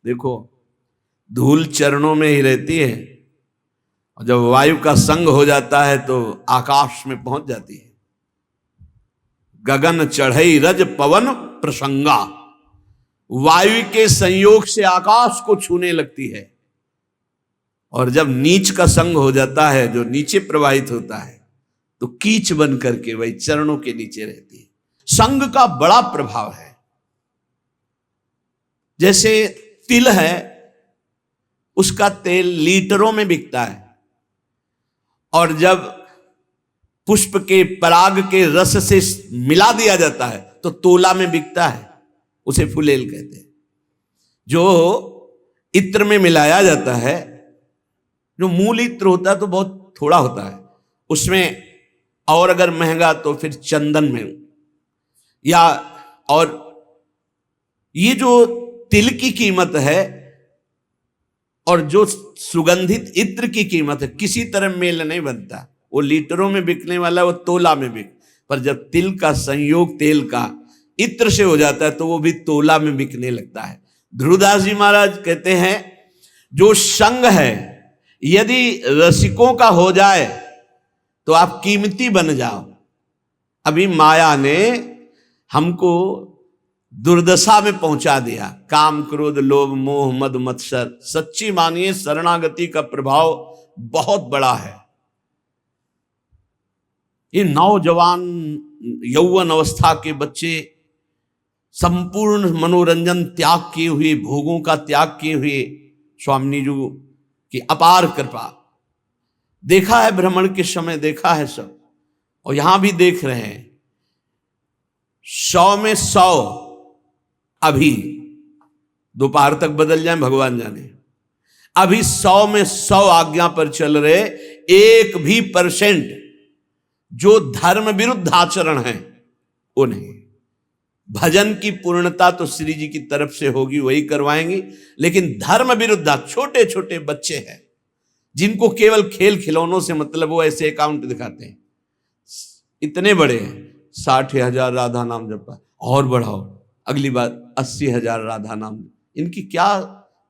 देखो धूल चरणों में ही रहती है, और जब वायु का संग हो जाता है तो आकाश में पहुंच जाती है। गगन चढ़ई रज पवन प्रसंगा, वायु के संयोग से आकाश को छूने लगती है। और जब नीच का संग हो जाता है, जो नीचे प्रवाहित होता है, तो कीच बन करके वही चरणों के नीचे रहती है। संग का बड़ा प्रभाव है। जैसे तिल है, उसका तेल लीटरों में बिकता है, और जब पुष्प के पराग के रस से मिला दिया जाता है तो तोला में बिकता है, उसे फुलेल कहते हैं। जो इत्र में मिलाया जाता है, जो मूल इत्र होता है तो बहुत थोड़ा होता है उसमें, और अगर महंगा तो फिर चंदन में, या और ये जो तिल की कीमत है और जो सुगंधित इत्र की कीमत है, किसी तरह मेल नहीं बनता। वो लीटरों में बिकने वाला वो तोला में बिक, पर जब तिल का संयोग तेल का इत्र से हो जाता है तो वो भी तोला में बिकने लगता है। ध्रुवदास जी महाराज कहते हैं, जो संग है यदि रसिकों का हो जाए तो आप कीमती बन जाओ। अभी माया ने हमको दुर्दशा में पहुंचा दिया। काम क्रोध लोभ मोह मद मत्सर, सच्ची मानिए शरणागति का प्रभाव बहुत बड़ा है। ये नौजवान यौवन अवस्था के बच्चे संपूर्ण मनोरंजन त्याग किए हुए, भोगों का त्याग किए हुए, स्वामी जी की अपार कृपा। देखा है भ्रमण के समय, देखा है सब, और यहां भी देख रहे हैं। 100 में 100 अभी दोपहर तक बदल जाए भगवान जाने। अभी 100 में 100 आज्ञा पर चल रहे, 1% जो धर्म विरुद्ध आचरण है वो नहीं। भजन की पूर्णता तो श्री जी की तरफ से होगी, वही करवाएंगी, लेकिन धर्म विरुद्ध छोटे छोटे बच्चे हैं जिनको केवल खेल खिलौनों से मतलब, वो ऐसे अकाउंट दिखाते हैं, इतने बड़े हैं, 60,000 राधा नाम जपा, और बढ़ाओ अगली बार 80,000 राधा नाम। इनकी क्या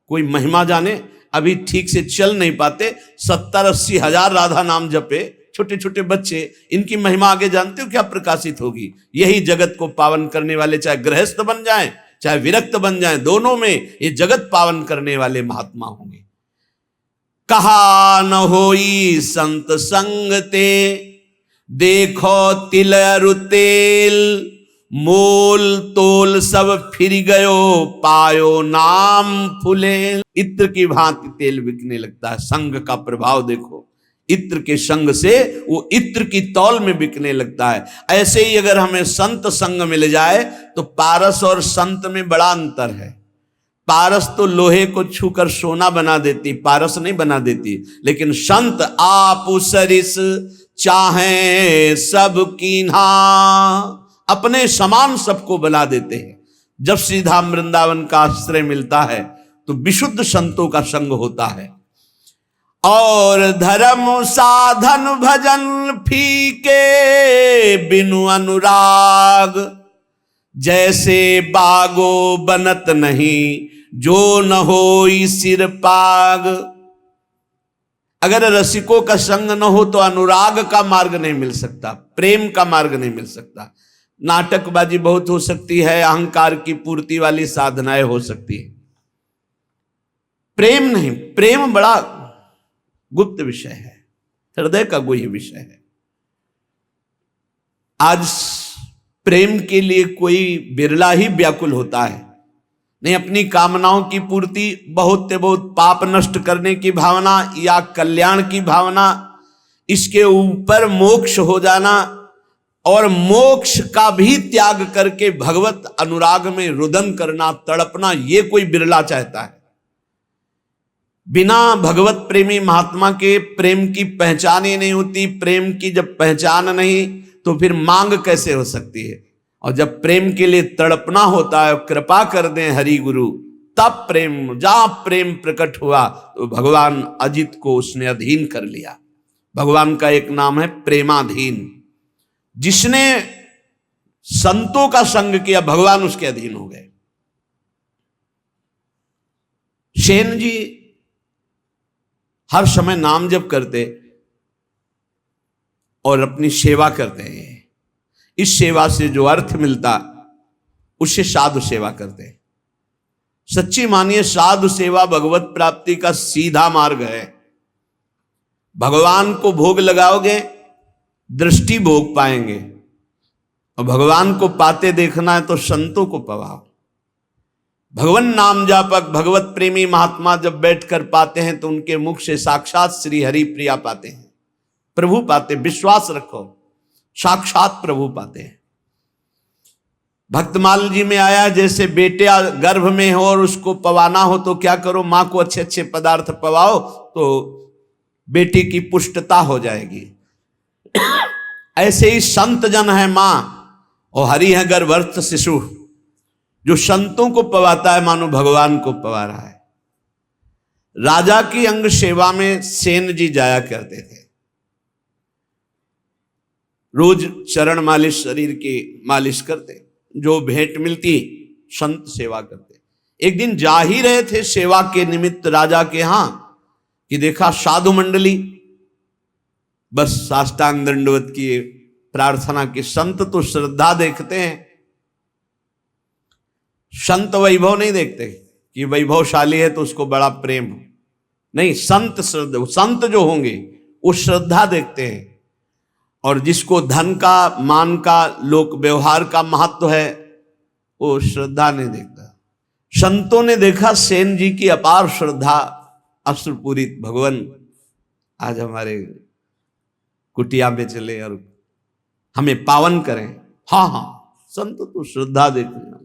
कोई महिमा जाने, अभी ठीक से चल नहीं पाते, 70-80 हजार राधा नाम जपे छोटे छोटे बच्चे, इनकी महिमा आगे जानते हो क्या प्रकाशित होगी। यही जगत को पावन करने वाले, चाहे गृहस्थ बन जाएं चाहे विरक्त बन जाएं, दोनों में ये जगत पावन करने वाले महात्मा होंगे। कहा न होई संत संगते, देखो तिल अरु तेल, मोल तोल सब फिर गयो, पायो नाम फुले। इत्र की भांति तेल बिकने लगता है। संग का प्रभाव देखो, इत्र के संग से वो इत्र की तौल में बिकने लगता है। ऐसे ही अगर हमें संत संग मिल जाए तो पारस और संत में बड़ा अंतर है। पारस तो लोहे को छूकर सोना बना देती, पारस नहीं बना देती, लेकिन संत आप सरिस चाहे सब कीन्हा, अपने समान सबको बना देते हैं। जब सीधा वृंदावन का आश्रय मिलता है तो विशुद्ध संतों का संग होता है। और धर्म साधन भजन फीके बिनु अनुराग, जैसे बागो बनत नहीं जो न होई सिर पाग। अगर रसिकों का संग न हो तो अनुराग का मार्ग नहीं मिल सकता, प्रेम का मार्ग नहीं मिल सकता। नाटकबाजी बहुत हो सकती है, अहंकार की पूर्ति वाली साधनाएं हो सकती है, प्रेम नहीं। प्रेम बड़ा गुप्त विषय है, हृदय का गुह्य विषय है। आज प्रेम के लिए कोई बिरला ही व्याकुल होता है, नहीं अपनी कामनाओं की पूर्ति, बहुत से बहुत पाप नष्ट करने की भावना या कल्याण की भावना, इसके ऊपर मोक्ष हो जाना और मोक्ष का भी त्याग करके भगवत अनुराग में रुदन करना, तड़पना, ये कोई बिरला चाहता है। बिना भगवत प्रेमी महात्मा के प्रेम की पहचान ही नहीं होती। प्रेम की जब पहचान नहीं तो फिर मांग कैसे हो सकती है। और जब प्रेम के लिए तड़पना होता है, कृपा कर दें हरि गुरु, तब प्रेम, जहां प्रेम प्रकट हुआ तो भगवान अजित को उसने अधीन कर लिया। भगवान का एक नाम है प्रेमाधीन। जिसने संतों का संग किया भगवान उसके अधीन हो गए। सेन जी हर समय नाम जप करते और अपनी सेवा करते हैं। इस सेवा से जो अर्थ मिलता उससे साधु सेवा करते हैं। सच्ची मानिए, साधु सेवा भगवत प्राप्ति का सीधा मार्ग है। भगवान को भोग लगाओगे, दृष्टि भोग पाएंगे, और भगवान को पाते देखना है तो संतों को पवाओ। भगवान नाम जापक भगवत प्रेमी महात्मा जब बैठकर पाते हैं तो उनके मुख से साक्षात श्री हरि प्रिया पाते हैं, प्रभु पाते। विश्वास रखो, साक्षात प्रभु पाते हैं। भक्तमाल जी में आया, जैसे बेटे गर्भ में हो और उसको पवाना हो तो क्या करो, मां को अच्छे अच्छे पदार्थ पवाओ तो बेटी की पुष्टता हो जाएगी। ऐसे ही संत जन है मां और हरि है गर्भस्थ शिशु। जो संतों को पवाता है मानो भगवान को पवा रहा है। राजा की अंग सेवा में सेन जी जाया करते थे। रोज चरण मालिश, शरीर की मालिश करते, जो भेंट मिलती संत सेवा करते। एक दिन जा ही रहे थे सेवा के निमित्त राजा के यहां कि देखा साधु मंडली, बस साष्टांग दंडवत की प्रार्थना की। संत तो श्रद्धा देखते हैं, संत वैभव नहीं देखते कि वैभवशाली है तो उसको बड़ा प्रेम हो। नहीं, संत श्रद्धा, संत जो होंगे वो श्रद्धा देखते हैं। और जिसको धन का, मान का, लोक व्यवहार का महत्व है वो श्रद्धा नहीं देखता। संतों ने देखा सेन जी की अपार श्रद्धा, अश्रुपूरित। भगवान आज हमारे कुटिया में चले और हमें पावन करें। हाँ हाँ, संत तो श्रद्धा देखते हैं।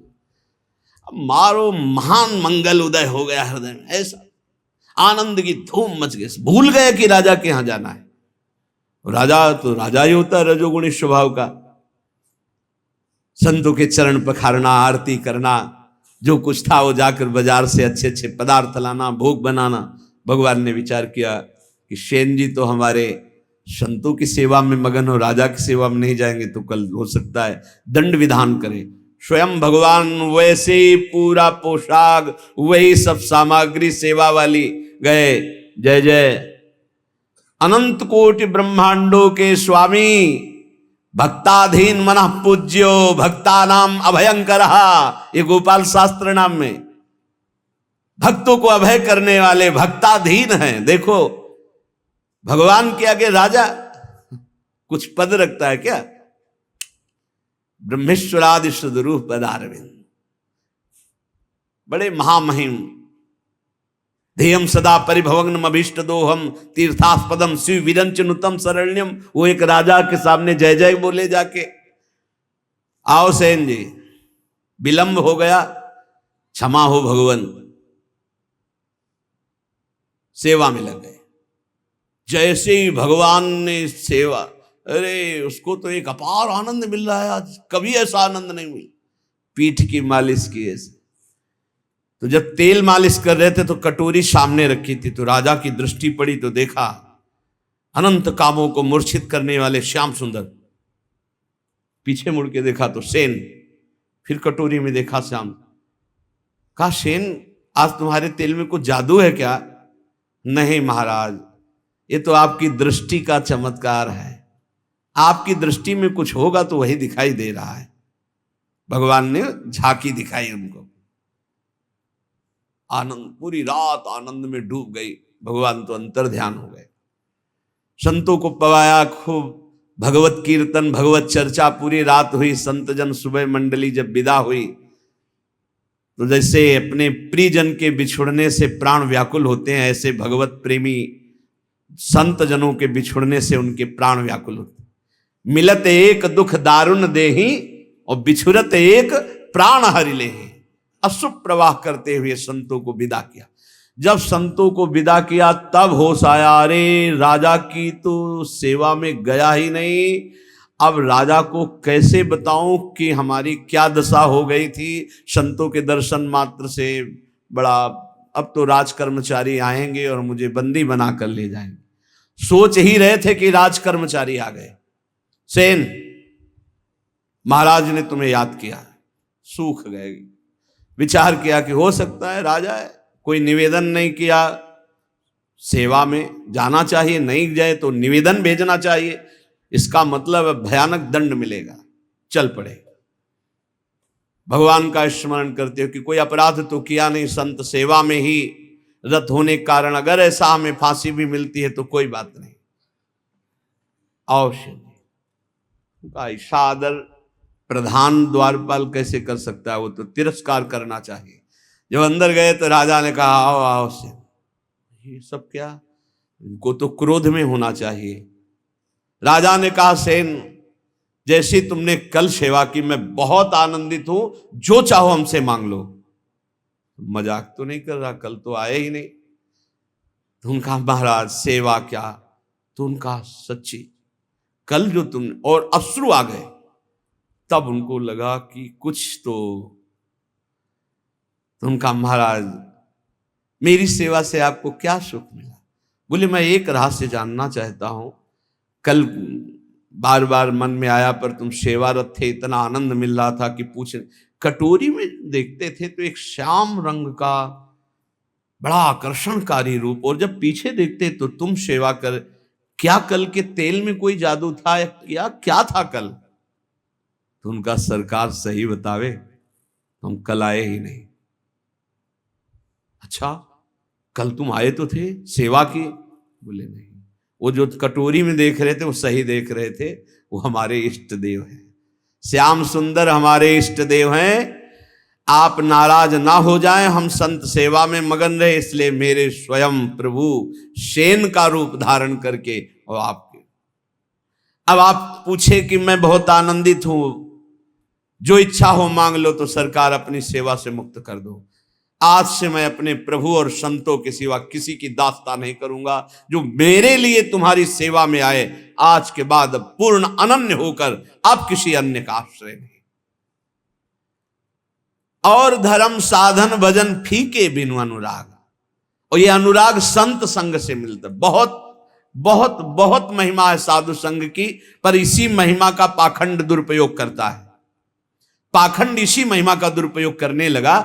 अब मारो महान मंगल उदय हो गया हृदय में, ऐसा आनंद की धूम मच गई। भूल गए कि राजा के यहां जाना है। राजा तो राजा ही होता है, रजोगुणी स्वभाव का। संतों के चरण पखारना, आरती करना, जो कुछ था वो जाकर बाजार से अच्छे अच्छे पदार्थ लाना, भोग बनाना। भगवान ने विचार किया कि सेन जी तो हमारे संतों की सेवा में मगन हो, राजा की सेवा में नहीं जाएंगे तो कल हो सकता है दंड विधान करें। स्वयं भगवान वैसे ही पूरा पोशाक, वही सब सामग्री सेवा वाली गए। जय जय अनंत कोटि ब्रह्मांडों के स्वामी, भक्ताधीन मनः पूज्यो, भक्ता नाम अभयंकर। ये गोपाल शास्त्र नाम में भक्तों को अभय करने वाले भक्ताधीन हैं। देखो भगवान के आगे राजा कुछ पद रखता है क्या? ब्रह्मेश्वरादि सदरूप पदारविंद, बड़े महामहिम। ध्येयम सदा परिभवग्नम अभीष्ट दोहम तीर्थास्पदम शिव विरंचनुतम शरण्यम। वो एक राजा के सामने जय जय बोले जाके। आओ सेन जी, विलंब हो गया, क्षमा हो भगवान। सेवा में लग गए। जैसे ही भगवान ने सेवा, अरे उसको तो एक अपार आनंद मिल रहा है आज, कभी ऐसा आनंद नहीं मिला। पीठ की मालिश की ऐसे। तो जब तेल मालिश कर रहे थे तो कटोरी सामने रखी थी, तो राजा की दृष्टि पड़ी तो देखा अनंत कामों को मूर्छित करने वाले श्याम सुंदर। पीछे मुड़ के देखा तो सेन, फिर कटोरी में देखा श्याम। कहा सेन, आज तुम्हारे तेल में कुछ जादू है क्या? नहीं महाराज, ये तो आपकी दृष्टि का चमत्कार है। आपकी दृष्टि में कुछ होगा तो वही दिखाई दे रहा है। भगवान ने झांकी दिखाई उनको। आनंद, पूरी रात आनंद में डूब गई। भगवान तो अंतर ध्यान हो गए। संतों को पवाया खूब, भगवत कीर्तन, भगवत चर्चा पूरी रात हुई। संत जन सुबह मंडली जब विदा हुई तो जैसे अपने प्रियजन के बिछुड़ने से प्राण व्याकुल होते हैं, ऐसे भगवत प्रेमी संत जनों के बिछुड़ने से उनके प्राण व्याकुल होते। मिलत एक दुख दारुण देही और बिछुरत एक प्राण हरि लेहि। अश्रु प्रवाह करते हुए संतों को विदा किया। जब संतों को विदा किया तब होश आया, अरे राजा की तो सेवा में गया ही नहीं। अब राजा को कैसे बताऊं कि हमारी क्या दशा हो गई थी संतों के दर्शन मात्र से। बड़ा, अब तो राज कर्मचारी आएंगे और मुझे बंदी बना कर ले जाएंगे। सोच ही रहे थे कि राज कर्मचारी आ गए। सेन, महाराज ने तुम्हें याद किया। सूख गए। विचार किया कि हो सकता है राजा है, कोई निवेदन नहीं किया, सेवा में जाना चाहिए, नहीं जाए तो निवेदन भेजना चाहिए, इसका मतलब भयानक दंड मिलेगा, चल पड़े। भगवान का स्मरण करते हो कि कोई अपराध तो किया नहीं, संत सेवा में ही रत होने के कारण अगर ऐसा हमें फांसी भी मिलती है तो कोई बात नहीं, अवश्य नहीं। ऐसा आदर प्रधान द्वारपाल कैसे कर सकता है, वो तो तिरस्कार करना चाहिए। जब अंदर गए तो राजा ने कहा आओ आओ से, ये सब क्या, इनको तो क्रोध में होना चाहिए। राजा ने कहा सेन, जैसी तुमने कल सेवा की मैं बहुत आनंदित हूं, जो चाहो हमसे मांग लो। मजाक तो नहीं कर रहा, कल तो आए ही नहीं। तो उनका महाराज सेवा क्या, तो उनका सच्ची कल जो तुम, और अश्रु आ गए। तब उनको लगा कि कुछ तो उनका महाराज मेरी सेवा से आपको क्या सुख मिला? बोले मैं एक रहस्य जानना चाहता हूं, कल बार बार मन में आया पर तुम सेवारत थे, इतना आनंद मिल रहा था कि पूछ, कटोरी में देखते थे तो एक श्याम रंग का बड़ा आकर्षणकारी रूप, और जब पीछे देखते तो तुम सेवा कर, क्या कल के तेल में कोई जादू था या क्या था कल? तो उनका सरकार सही बतावे, हम कल आए ही नहीं। अच्छा कल तुम आए तो थे, सेवा की? बोले नहीं, वो जो कटोरी में देख रहे थे वो सही देख रहे थे, वो हमारे इष्ट देव हैं, श्याम सुंदर हमारे इष्ट देव हैं। आप नाराज ना हो जाएं, हम संत सेवा में मगन रहे, इसलिए मेरे स्वयं प्रभु शेन का रूप धारण करके और आपके। अब आप पूछे कि मैं बहुत आनंदित हूं, जो इच्छा हो मांग लो, तो सरकार अपनी सेवा से मुक्त कर दो। आज से मैं अपने प्रभु और संतों के सिवा किसी की दास्ता नहीं करूंगा, जो मेरे लिए तुम्हारी सेवा में आए, आज के बाद पूर्ण अनन्य होकर अब किसी अन्य का आश्रय नहीं। और धर्म साधन भजन फीके बिनु अनुराग, और ये अनुराग संत संग से मिलता। बहुत बहुत बहुत महिमा है साधु संग की, पर इसी महिमा का पाखंड दुरुपयोग करता है। पाखंड इसी महिमा का दुरुपयोग करने लगा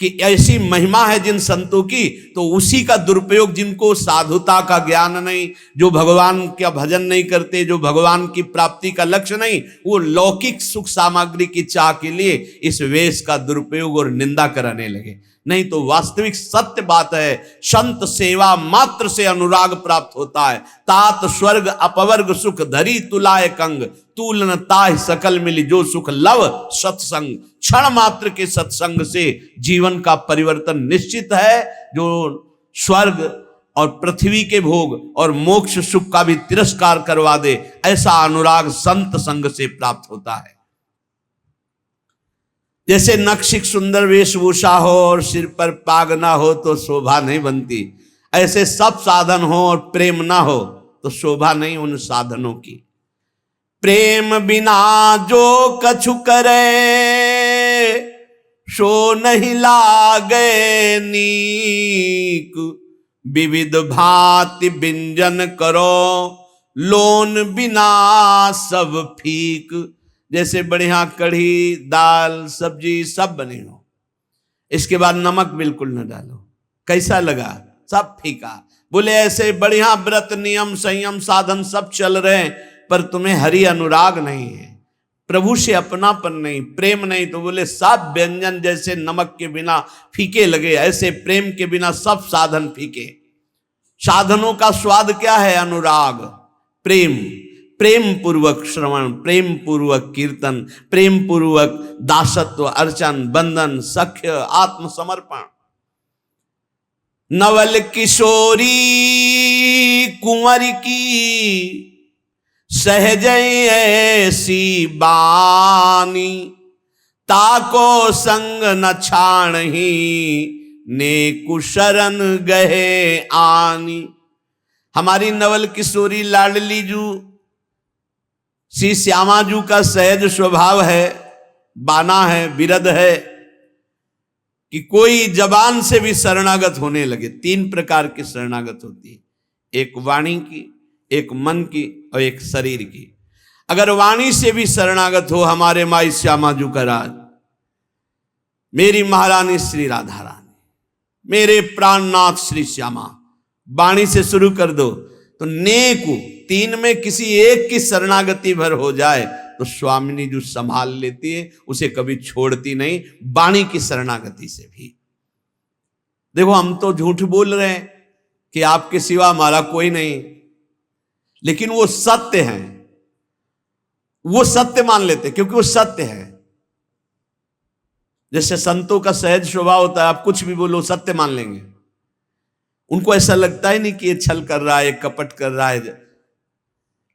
कि ऐसी महिमा है जिन संतों की, तो उसी का दुरुपयोग, जिनको साधुता का ज्ञान नहीं, जो भगवान का भजन नहीं करते, जो भगवान की प्राप्ति का लक्ष्य नहीं, वो लौकिक सुख सामग्री की चाह के लिए इस वेश का दुरुपयोग और निंदा कराने लगे। नहीं तो वास्तविक सत्य बात है, संत सेवा मात्र से अनुराग प्राप्त होता है। तात स्वर्ग अपवर्ग सुख धरी तुलाय कंग, तूलन ताह सकल मिली जो सुख लव सत्संग। क्षण मात्र के सत्संग से जीवन का परिवर्तन निश्चित है, जो स्वर्ग और पृथ्वी के भोग और मोक्ष सुख का भी तिरस्कार करवा दे, ऐसा अनुराग संत संग से प्राप्त होता है। जैसे नक्शिक सुंदर वेशभूषा हो और सिर पर पाग ना हो तो शोभा नहीं बनती, ऐसे सब साधन हो और प्रेम ना हो तो शोभा नहीं उन साधनों की। प्रेम बिना जो कछु करे सो नहीं लागे नीक, विविध भांति व्यंजन करो लोन बिना सब फीक। जैसे बढ़िया कढ़ी दाल सब्जी सब बने हो, इसके बाद नमक बिल्कुल न डालो, कैसा लगा? सब फीका। बोले ऐसे बढ़िया व्रत नियम संयम साधन सब चल रहे हैं, पर तुम्हें हरि अनुराग नहीं है, प्रभु से अपनापन नहीं, प्रेम नहीं, तो बोले सब व्यंजन जैसे नमक के बिना फीके लगे, ऐसे प्रेम के बिना सब साधन फीके। साधनों का स्वाद क्या है? अनुराग, प्रेम, प्रेम पूर्वक श्रवण, प्रेम पूर्वक कीर्तन, प्रेम पूर्वक दासत्व, अर्चन, बंधन, सख्य, आत्मसमर्पण। नवल किशोरी कुंवर की सहज ऐसी बानी, ताको संग न छाणही ने कुशरण गहे आनी। हमारी नवल किशोरी लाडली जू श्री श्यामाजू का सहज स्वभाव है, बाना है, विरध है, कि कोई जबान से भी शरणागत होने लगे। तीन प्रकार की शरणागत होती है, एक वाणी की, एक मन की और एक शरीर की। अगर वाणी से भी शरणागत हो, हमारे माई श्यामाजू का राज, मेरी महारानी श्री राधा रानी, मेरे प्राणनाथ श्री श्यामा। वाणी से शुरू कर दो तो नेकु तीन में किसी एक की शरणागति भर हो जाए तो स्वामिनी जो संभाल लेती है, उसे कभी छोड़ती नहीं, वाणी की शरणागति से भी। देखो हम तो झूठ बोल रहे हैं कि आपके सिवा हमारा कोई नहीं, लेकिन वो सत्य है, वो सत्य मान लेते क्योंकि वो सत्य है। जैसे संतों का सहज स्वभाव होता है, आप कुछ भी बोलो सत्य मान लेंगे। उनको ऐसा लगता ही नहीं कि ये छल कर रहा है, ये कपट कर रहा है।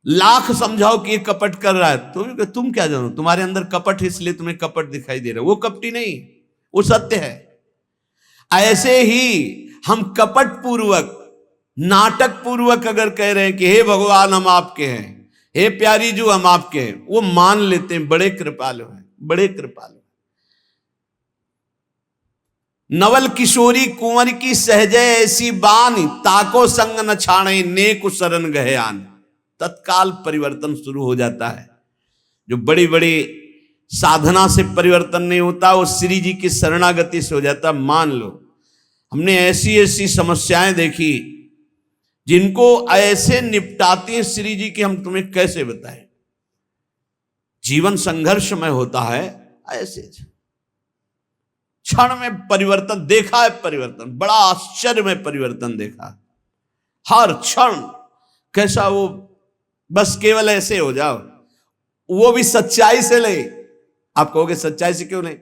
लाख समझाओ कि ये कपट कर रहा है तो तुम क्या जानो, तुम्हारे अंदर कपट है इसलिए तुम्हें कपट दिखाई दे रहा है। वो कपटी नहीं, वो सत्य है। ऐसे ही हम कपट पूर्वक, नाटक पूर्वक अगर कह रहे हैं कि हे भगवान हम आपके हैं, हे प्यारी जो हम आपके हैं, वो मान लेते हैं। बड़े कृपालु हैं, बड़े कृपालु। नवल किशोरी कुंवर की सहजय ऐसी बानी, ताको संग न छाणे नेकु शरण गहे आन। तत्काल परिवर्तन शुरू हो जाता है। जो बड़ी बड़ी साधना से परिवर्तन नहीं होता, वो श्री जी की शरणागति से हो जाता। मान लो हमने ऐसी ऐसी समस्याएं देखी जिनको ऐसे निपटाती हैं श्री जी की, हम तुम्हें कैसे बताएं। जीवन संघर्षमय होता है, ऐसे क्षण में परिवर्तन देखा है। परिवर्तन बड़ा आश्चर्य में परिवर्तन देखा। हर क्षण कैसा वो, बस केवल ऐसे हो जाओ, वो भी सच्चाई से ले। आप कहोगे सच्चाई से क्यों नहीं?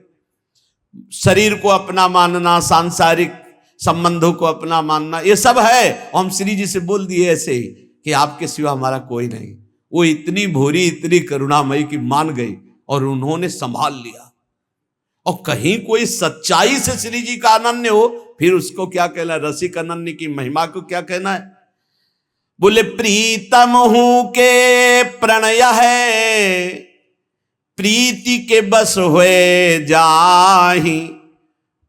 शरीर को अपना मानना, सांसारिक संबंधों को अपना मानना, ये सब है। हम श्री जी से बोल दिए ऐसे ही कि आपके सिवा हमारा कोई नहीं। वो इतनी भोरी, इतनी करुणामयी की मान गई और उन्होंने संभाल लिया। और कहीं कोई सच्चाई से श्री जी का अनन्य हो, फिर उसको क्या कहना? रसिक अनन्य की महिमा को क्या कहना है? बोले प्रीतम हूं के प्रणय है, प्रीति के बस हुए जाहि,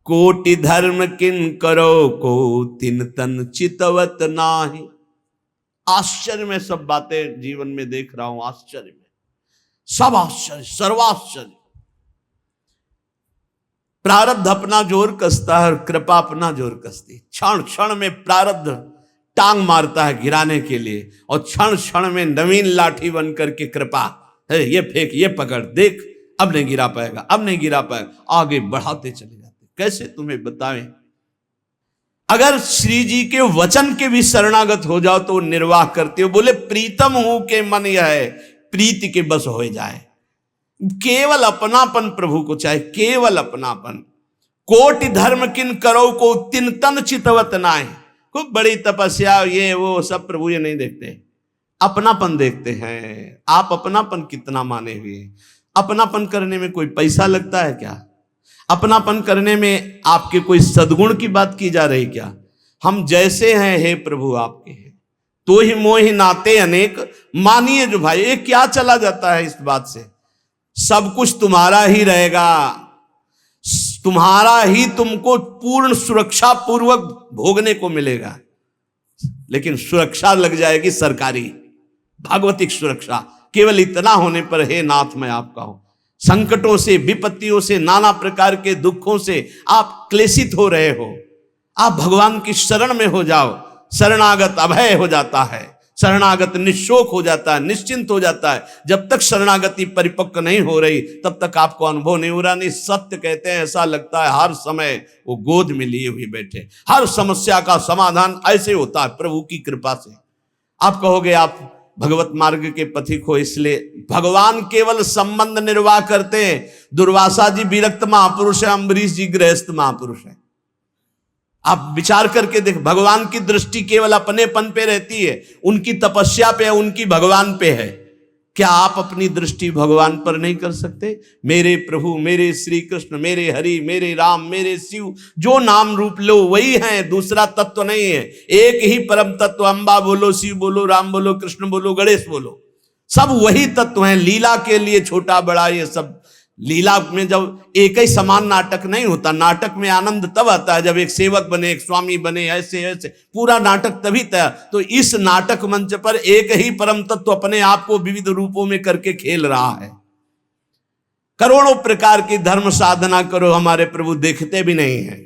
कोटि धर्म किन करो को तिन तन चितवत नाही। आश्चर्य में सब बातें जीवन में देख रहा हूं, आश्चर्य में सब आश्चर्य, सर्वाश्चर्य। प्रारब्ध अपना जोर कसता है और कृपा अपना जोर कसती। क्षण क्षण में प्रारब्ध टांग मारता है गिराने के लिए, और क्षण क्षण में नवीन लाठी बन करके कृपा है, ये फेंक, ये पकड़, देख अब नहीं गिरा पाएगा, अब नहीं गिरा पाएगा, आगे बढ़ाते चले जाते। कैसे तुम्हें बताएं? अगर श्री जी के वचन के भी शरणागत हो जाओ तो निर्वाह करते हो। बोले प्रीतम हूं के मन यह है, प्रीति के बस हो जाए। केवल अपनापन प्रभु को चाहे, केवल अपनापन। कोटि धर्म किन करो को तिन तन चितवत नाय। खूब बड़ी तपस्या ये वो सब प्रभु ये नहीं देखते, अपनापन देखते हैं। आप अपनापन कितना माने हुए? अपनापन करने में कोई पैसा लगता है क्या? अपनापन करने में आपके कोई सद्गुण की बात की जा रही क्या? हम जैसे हैं हे प्रभु आपके हैं, तो ही मोहि नाते अनेक। मानिए जो भाई, ये क्या चला जाता है इस बात से? सब कुछ तुम्हारा ही रहेगा, तुम्हारा ही तुमको पूर्ण सुरक्षा पूर्वक भोगने को मिलेगा। लेकिन सुरक्षा लग जाएगी सरकारी, भागवतिक सुरक्षा। केवल इतना होने पर हे नाथ मैं आपका हूं। संकटों से, विपत्तियों से, नाना प्रकार के दुखों से आप क्लेशित हो रहे हो, आप भगवान की शरण में हो जाओ। शरणागत अभय हो जाता है, शरणागत निशोक हो जाता है, निश्चिंत हो जाता है। जब तक शरणागति परिपक्व नहीं हो रही तब तक आपको अनुभव नहीं हो रहा। नहीं, सत्य कहते हैं, ऐसा लगता है हर समय वो गोद में लिए हुए बैठे। हर समस्या का समाधान ऐसे होता है प्रभु की कृपा से। आप कहोगे आप भगवत मार्ग के पथिक हो, इसलिए भगवान केवल संबंध निर्वाह करते हैं। दुर्वासा जी विरक्त महापुरुष है, अम्बरीश जी गृहस्थ महापुरुष है। आप विचार करके देख, भगवान की दृष्टि केवल अपनेपन पे रहती है, उनकी तपस्या पे, उनकी भगवान पे है। क्या आप अपनी दृष्टि भगवान पर नहीं कर सकते? मेरे प्रभु, मेरे श्री कृष्ण, मेरे हरि, मेरे राम, मेरे शिव, जो नाम रूप लो वही है, दूसरा तत्व नहीं है। एक ही परम तत्व, अम्बा बोलो, शिव बोलो, राम बोलो, कृष्ण बोलो, गणेश बोलो, सब वही तत्व हैं। लीला के लिए छोटा बड़ा ये सब, लीला में जब एक ही समान नाटक नहीं होता। नाटक में आनंद तब आता है जब एक सेवक बने, एक स्वामी बने, ऐसे ऐसे पूरा नाटक तभी तैयार। तो इस नाटक मंच पर एक ही परम तत्व अपने आप को विविध रूपों में करके खेल रहा है। करोड़ों प्रकार की धर्म साधना करो, हमारे प्रभु देखते भी नहीं है।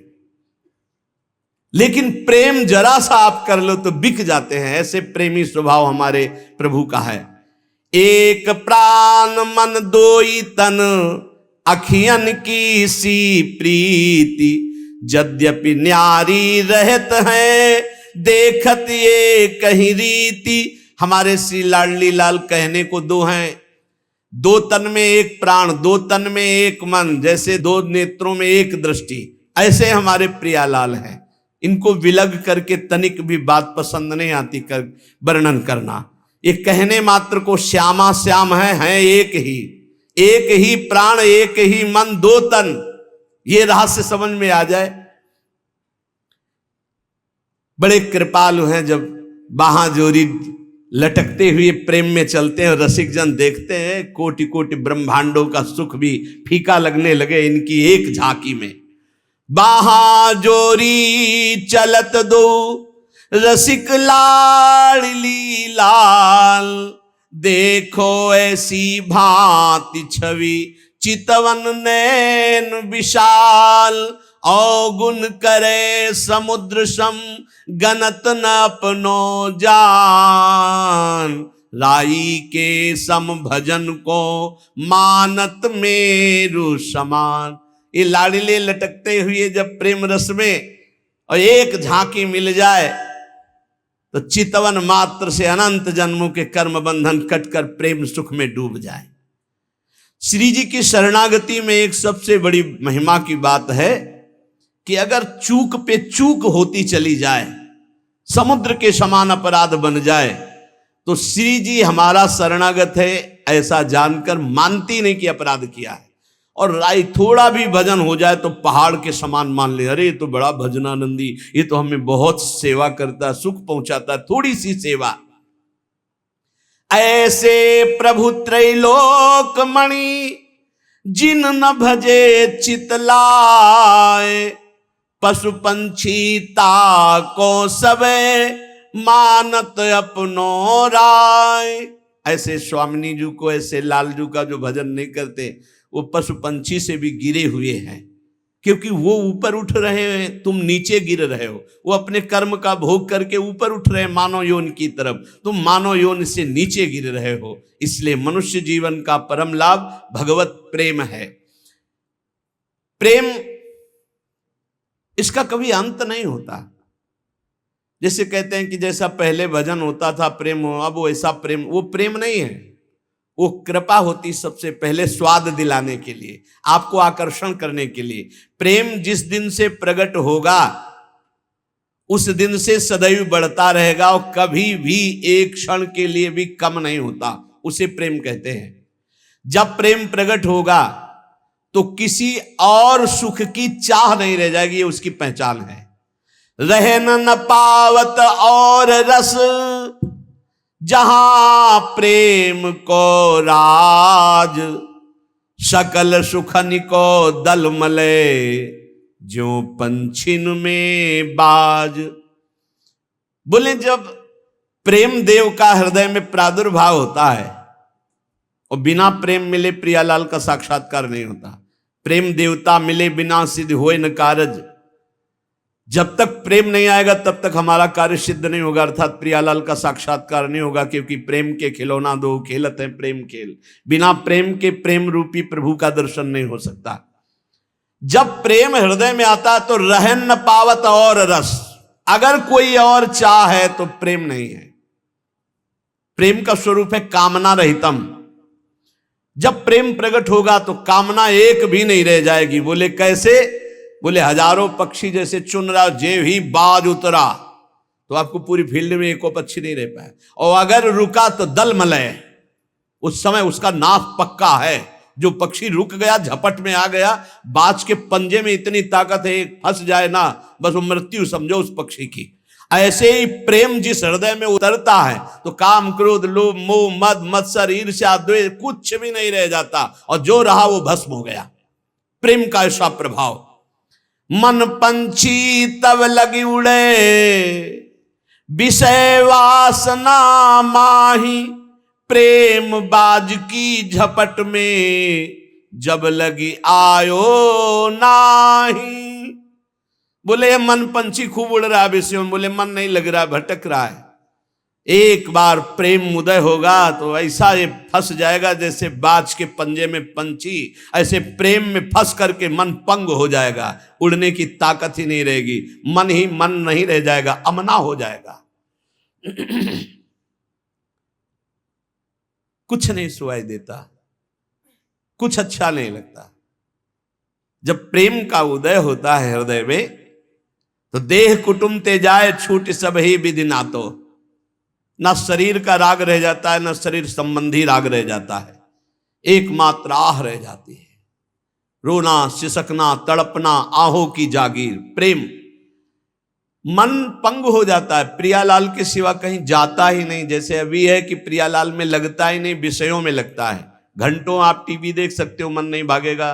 लेकिन प्रेम जरा सा आप कर लो तो बिक जाते हैं। ऐसे प्रेमी स्वभाव हमारे प्रभु का है। एक प्राण मन दोई तन, अखियन की सी प्रीति, यद्यपि न्यारी रहत है, देखत ये कहीं रीति। हमारे श्री लाडली लाल कहने को दो हैं, दो तन में एक प्राण, दो तन में एक मन, जैसे दो नेत्रों में एक दृष्टि, ऐसे हमारे प्रियालाल हैं। इनको विलग करके तनिक भी बात पसंद नहीं आती कर वर्णन करना। ये कहने मात्र को श्यामा श्याम हैं एक ही प्राण, एक ही मन, दो तन। ये रहस्य समझ में आ जाए। बड़े कृपालु हैं। जब बाहां जोरी लटकते हुए प्रेम में चलते हैं, रसिक जन देखते हैं, कोटि कोटि ब्रह्मांडों का सुख भी फीका लगने लगे इनकी एक झांकी में। बाहां जोरी चलत दो, रसिक लाडली लाल, देखो ऐसी भांति छवि, चितवन नैन विशाल, अवगुण करे समुद्र सम, गनत न अपनो जान, राई के सम भजन को, मानत मेरु समान। ये लाडले लटकते हुए जब प्रेम रस में और एक झांकी मिल जाए तो चितवन मात्र से अनंत जन्मों के कर्म बंधन कटकर प्रेम सुख में डूब जाए। श्री जी की शरणागति में एक सबसे बड़ी महिमा की बात है कि अगर चूक पे चूक होती चली जाए, समुद्र के समान अपराध बन जाए, तो श्री जी हमारा शरणागत है ऐसा जानकर मानती नहीं कि अपराध किया है। और राय थोड़ा भी भजन हो जाए तो पहाड़ के समान मान ले, अरे ये तो बड़ा भजनानंदी, ये तो हमें बहुत सेवा करता, सुख पहुंचाता, थोड़ी सी सेवा। ऐसे प्रभु त्रैलोक मणि, जिन न भजे चितलाए, पशु पंछी ताको सबे, मानत अपनो राय। ऐसे स्वामिनी जी को, ऐसे लालजू का जो भजन नहीं करते, वो पशु पंछी से भी गिरे हुए हैं, क्योंकि वो ऊपर उठ रहे हैं, तुम नीचे गिर रहे हो। वो अपने कर्म का भोग करके ऊपर उठ रहे हैं मानव योन की तरफ, तुम मानव योन से नीचे गिर रहे हो। इसलिए मनुष्य जीवन का परम लाभ भगवत प्रेम है। प्रेम इसका कभी अंत नहीं होता। जैसे कहते हैं कि जैसा पहले भजन होता था प्रेम, अब वो ऐसा प्रेम, वो प्रेम नहीं है, वो कृपा होती सबसे पहले स्वाद दिलाने के लिए, आपको आकर्षण करने के लिए। प्रेम जिस दिन से प्रकट होगा उस दिन से सदैव बढ़ता रहेगा और कभी भी एक क्षण के लिए भी कम नहीं होता, उसे प्रेम कहते हैं। जब प्रेम प्रकट होगा तो किसी और सुख की चाह नहीं रह जाएगी, ये उसकी पहचान है। रहन न पावत और रस, जहां प्रेम को राज, सकल सुखन को दल मले, जो पंछिन में बाज। बोले जब प्रेम देव का हृदय में प्रादुर्भाव होता है, और बिना प्रेम मिले प्रियालाल का साक्षात्कार नहीं होता। प्रेम देवता मिले बिना सिद्ध होए न कारज। जब तक प्रेम नहीं आएगा तब तक हमारा कार्य सिद्ध नहीं होगा, अर्थात प्रियालाल का साक्षात्कार नहीं होगा, क्योंकि प्रेम के खिलौना दो खेलत है प्रेम खेल। बिना प्रेम के प्रेम रूपी प्रभु का दर्शन नहीं हो सकता। जब प्रेम हृदय में आता तो रहन न पावत और रस, अगर कोई और चाह है तो प्रेम नहीं है। प्रेम का स्वरूप है कामना रहितम। जब प्रेम प्रकट होगा तो कामना एक भी नहीं रह जाएगी। बोले कैसे? बोले हजारों पक्षी जैसे चुन रहा, जे ही बाज उतरा तो आपको पूरी फील्ड में एको पक्षी नहीं रह पाए, और अगर रुका तो दल मलय, उस समय उसका नाश पक्का है। जो पक्षी रुक गया, झपट में आ गया, बाज के पंजे में इतनी ताकत है, फंस जाए ना बस वो मृत्यु समझो उस पक्षी की। ऐसे ही प्रेम जिस हृदय में उतरता है तो काम क्रोध लोभ मोह मद मत्सर ईर्ष्या द्वेष कुछ भी नहीं रह जाता, और जो रहा वो भस्म हो गया। प्रेम का ऐसा प्रभाव। मन पंछी तब लगी उड़े, विषय वासना माही, प्रेम बाज की झपट में, जब लगी आयो नाही। बोले ये मन पंछी खूब उड़ रहा है विषयों में, बोले मन नहीं लग रहा, भटक रहा है। एक बार प्रेम उदय होगा तो ऐसा ये फंस जाएगा जैसे बाज के पंजे में पंछी, ऐसे प्रेम में फंस करके मन पंग हो जाएगा, उड़ने की ताकत ही नहीं रहेगी, मन ही मन नहीं रह जाएगा, अमना हो जाएगा। कुछ नहीं सुनाई देता, कुछ अच्छा नहीं लगता। जब प्रेम का उदय होता है हृदय में तो देह कुटुंब ते जाए छूट सब ही विधि नातो, ना शरीर का राग रह जाता है, ना शरीर संबंधी राग रह जाता है, एकमात्र आह रह जाती है। रोना, सिसकना, तड़पना, आहों की जागीर, प्रेम। मन पंग हो जाता है, प्रियालाल के सिवा कहीं जाता ही नहीं। जैसे अभी है कि प्रियालाल में लगता ही नहीं, विषयों में लगता है। घंटों आप टीवी देख सकते हो, मन नहीं भागेगा।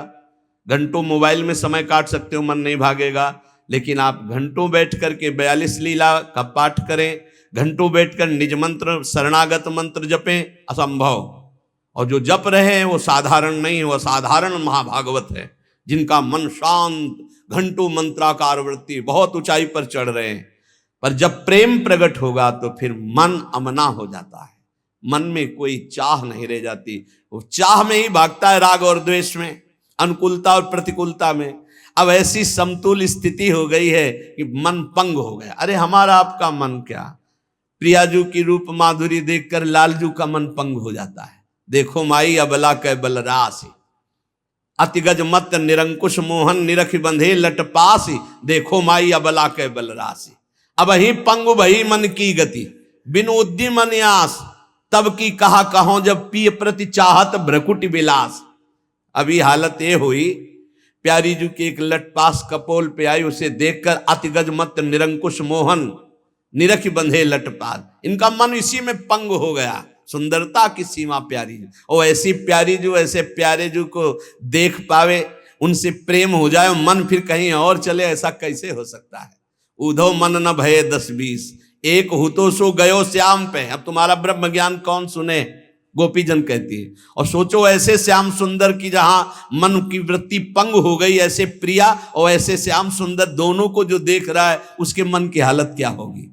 घंटों मोबाइल में समय काट सकते हो, मन नहीं भागेगा। लेकिन आप घंटों बैठ करके 42 लीला का पाठ करें, घंटों बैठकर निज मंत्र, शरणागत मंत्र जपें, असंभव। और जो जप रहे हैं वो साधारण नहीं है, वो साधारण महाभागवत है, जिनका मन शांत, घंटों मंत्राकार वृत्ति, बहुत ऊंचाई पर चढ़ रहे हैं। पर जब प्रेम प्रकट होगा तो फिर मन अमना हो जाता है, मन में कोई चाह नहीं रह जाती। वो चाह में ही भागता है, राग और द्वेष में, अनुकूलता और प्रतिकूलता में। अब ऐसी समतुल स्थिति हो गई है कि मन पंग हो गया। अरे हमारा आपका मन क्या, प्रियाजू की रूप माधुरी देखकर लालजू का मन पंग हो जाता है। देखो माई अबला कै बलरासी, अतिगज मत निरंकुश मोहन निरख बंधे लटपासी, देखो माई अबला कै बलरासी। अब ही पंग भई मन की गति, बिन उद्यम न्यास, तब की कहा कहो जब पिय प्रति चाहत भ्रकुट विलास। अभी हालत ये हुई, प्यारी जू की एक लटपास कपोल पे आई, उसे देखकर अतिगज मत निरंकुश मोहन निरख बंधे लटपास, इनका मन इसी में पंग हो गया। सुंदरता की सीमा प्यारी जू, और ऐसी प्यारी जू, ऐसे प्यारे जू को देख पावे, उनसे प्रेम हो जाए, मन फिर कहीं और चले, ऐसा कैसे हो सकता है। उधो मन न भये 10-20, एक हु तो सो गयो श्याम पे। अब तुम्हारा ब्रह्म ज्ञान कौन सुने, गोपीजन कहती है। और सोचो ऐसे श्याम सुंदर की जहां मन की वृत्ति पंग हो गई, ऐसे प्रिया और ऐसे श्याम सुंदर दोनों को जो देख रहा है, उसके मन की हालत क्या होगी।